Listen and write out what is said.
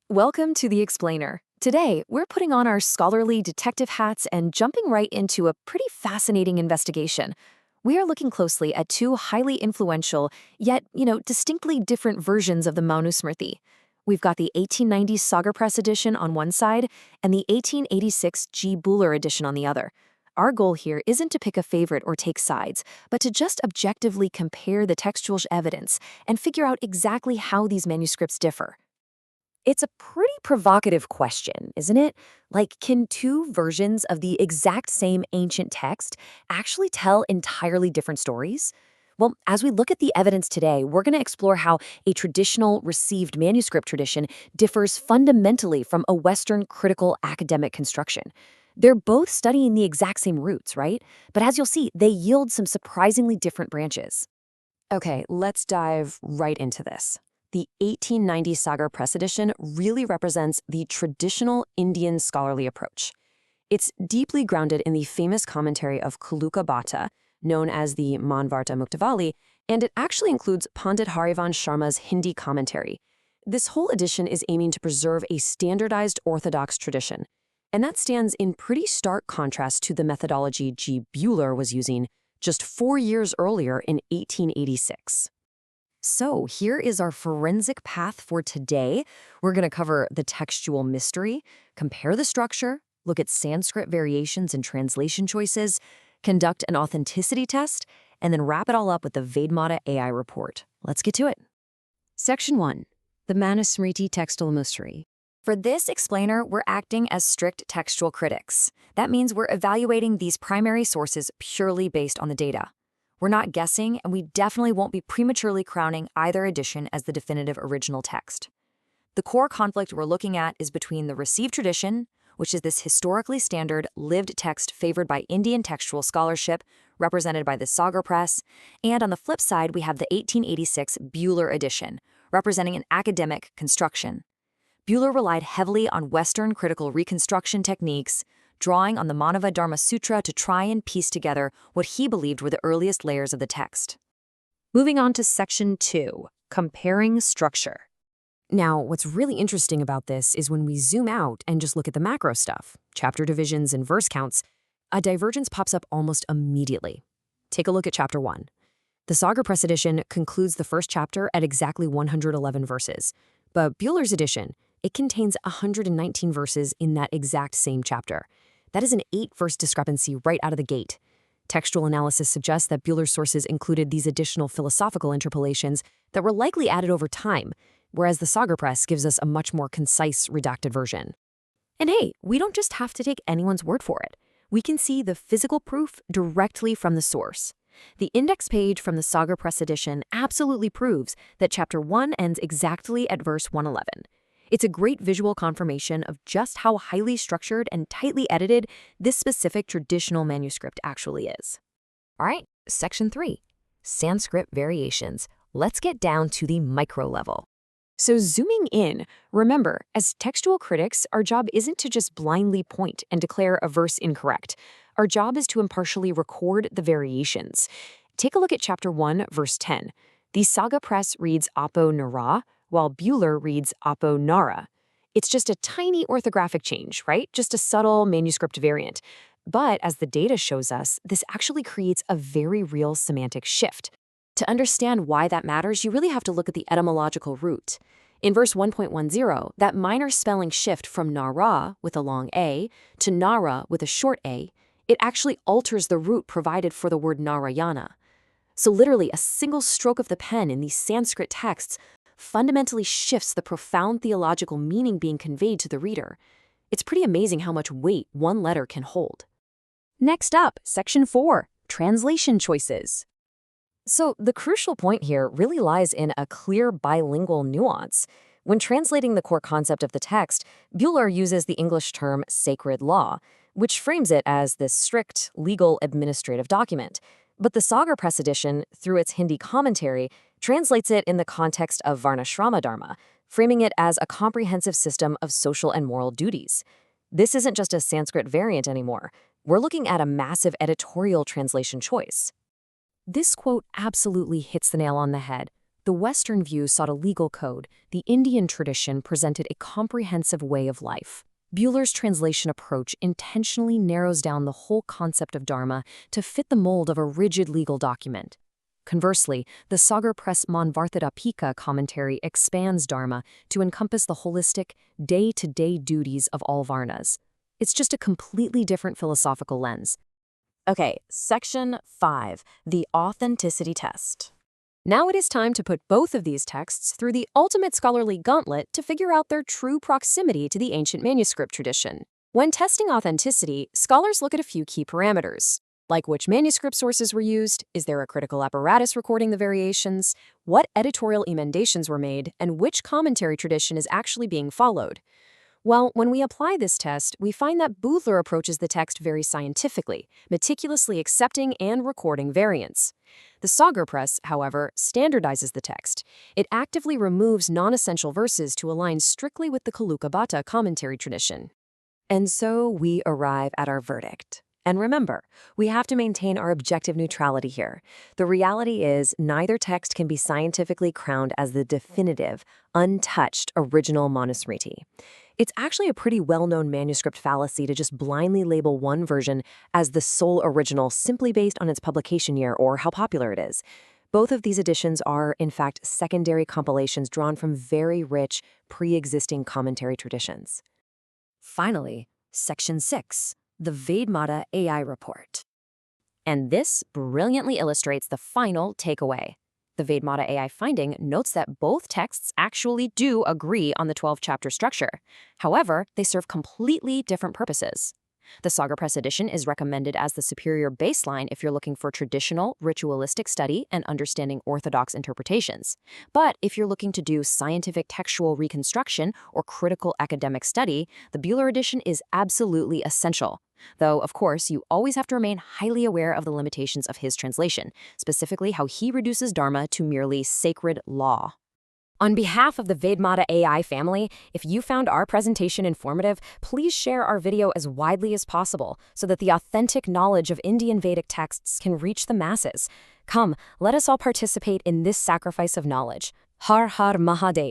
Welcome to The Explainer. Today, we're putting on our scholarly detective hats and jumping right into a pretty fascinating investigation. We are looking closely at two highly influential, yet, distinctly different versions of the Manusmriti. We've got the 1890 Sagar Press edition on one side and the 1886 Bühler edition on the other. Our goal here isn't to pick a favorite or take sides, but to just objectively compare the textual evidence and figure out exactly how these manuscripts differ. It's a pretty provocative question, isn't it? Like, can two versions of the exact same ancient text actually tell entirely different stories? Well, as we look at the evidence today, we're going to explore how a traditional received manuscript tradition differs fundamentally from a Western critical academic construction. They're both studying the exact same roots, right? But as you'll see, they yield some surprisingly different branches. Okay, let's dive right into this. The 1890 Sagar Press edition really represents the traditional Indian scholarly approach. It's deeply grounded in the famous commentary of Kuluka Bhatta, known as the Manvarta Muktavali, and it actually includes Pandit Harivansh Sharma's Hindi commentary. This whole edition is aiming to preserve a standardized orthodox tradition, and that stands in pretty stark contrast to the methodology G. Bühler was using just 4 years earlier in 1886. So here is our forensic path for today. We're going to cover the textual mystery, compare the structure, look at Sanskrit variations and translation choices, conduct an authenticity test, and then wrap it all up with the Vedmata AI report. Let's get to it. Section 1. The Manusmriti Textual Mystery. For this explainer, we're acting as strict textual critics. That means we're evaluating these primary sources purely based on the data. We're not guessing, and we definitely won't be prematurely crowning either edition as the definitive original text. The core conflict we're looking at is between the received tradition, which is this historically standard, lived text favored by Indian textual scholarship, represented by the Sagar Press, and on the flip side, we have the 1886 Bühler edition, representing an academic construction. Bühler relied heavily on Western critical reconstruction techniques, drawing on the Manavadharmashastra to try and piece together what he believed were the earliest layers of the text. Moving on to Section 2, Comparing Structure. Now, what's really interesting about this is when we zoom out and just look at the macro stuff, chapter divisions and verse counts, a divergence pops up almost immediately. Take a look at Chapter 1. The Sagar Press edition concludes the first chapter at exactly 111 verses, but Bühler's edition, it contains 119 verses in that exact same chapter. That is an 8-verse discrepancy right out of the gate. Textual analysis suggests that Bühler's sources included these additional philosophical interpolations that were likely added over time, whereas the Sagar Press gives us a much more concise, redacted version. And hey, we don't just have to take anyone's word for it. We can see the physical proof directly from the source. The index page from the Sagar Press edition absolutely proves that Chapter 1 ends exactly at verse 111. It's a great visual confirmation of just how highly structured and tightly edited this specific traditional manuscript actually is. All right, Section 3, Sanskrit variations. Let's get down to the micro level. So zooming in, remember, as textual critics, our job isn't to just blindly point and declare a verse incorrect. Our job is to impartially record the variations. Take a look at Chapter 1, verse 10. The Saga Press reads Apo Nara, while Bühler reads Apo Nara. It's just a tiny orthographic change, right? Just a subtle manuscript variant. But as the data shows us, this actually creates a very real semantic shift. To understand why that matters, you really have to look at the etymological root. In verse 1.10, that minor spelling shift from Nara with a long A to Nara with a short A, it actually alters the root provided for the word Narayana. So literally, a single stroke of the pen in these Sanskrit texts fundamentally shifts the profound theological meaning being conveyed to the reader. It's pretty amazing how much weight one letter can hold. Next up, Section 4, Translation Choices. So the crucial point here really lies in a clear bilingual nuance. When translating the core concept of the text, Bühler uses the English term sacred law, which frames it as this strict, legal, administrative document. But the Sagar Press edition, through its Hindi commentary, translates it in the context of Varnashrama Dharma, framing it as a comprehensive system of social and moral duties. This isn't just a Sanskrit variant anymore. We're looking at a massive editorial translation choice. This quote absolutely hits the nail on the head. The Western view sought a legal code. The Indian tradition presented a comprehensive way of life. Bühler's translation approach intentionally narrows down the whole concept of Dharma to fit the mold of a rigid legal document. Conversely, the Sagar Press Manavadharmashastra commentary expands Dharma to encompass the holistic, day-to-day duties of all Varnas. It's just a completely different philosophical lens. Okay, Section 5, the authenticity test. Now it is time to put both of these texts through the ultimate scholarly gauntlet to figure out their true proximity to the ancient manuscript tradition. When testing authenticity, scholars look at a few key parameters, like which manuscript sources were used, is there a critical apparatus recording the variations, what editorial emendations were made, and which commentary tradition is actually being followed. Well, when we apply this test, we find that Bühler approaches the text very scientifically, meticulously accepting and recording variants. The Sagar Press, however, standardizes the text. It actively removes non-essential verses to align strictly with the Kalukabata commentary tradition. And so we arrive at our verdict. And remember, we have to maintain our objective neutrality here. The reality is, neither text can be scientifically crowned as the definitive, untouched original Manusmriti. It's actually a pretty well-known manuscript fallacy to just blindly label one version as the sole original simply based on its publication year or how popular it is. Both of these editions are, in fact, secondary compilations drawn from very rich, pre-existing commentary traditions. Finally, Section 6. The Vedmata AI report. And this brilliantly illustrates the final takeaway. The Vedmata AI finding notes that both texts actually do agree on the 12-chapter structure. However, they serve completely different purposes. The Sagar Press edition is recommended as the superior baseline if you're looking for traditional, ritualistic study and understanding orthodox interpretations. But if you're looking to do scientific textual reconstruction or critical academic study, the Bühler edition is absolutely essential. Though, of course, you always have to remain highly aware of the limitations of his translation, specifically how he reduces Dharma to merely sacred law. On behalf of the Vedmata AI family, if you found our presentation informative, please share our video as widely as possible so that the authentic knowledge of Indian Vedic texts can reach the masses. Come, let us all participate in this sacrifice of knowledge. Har Har Mahadev.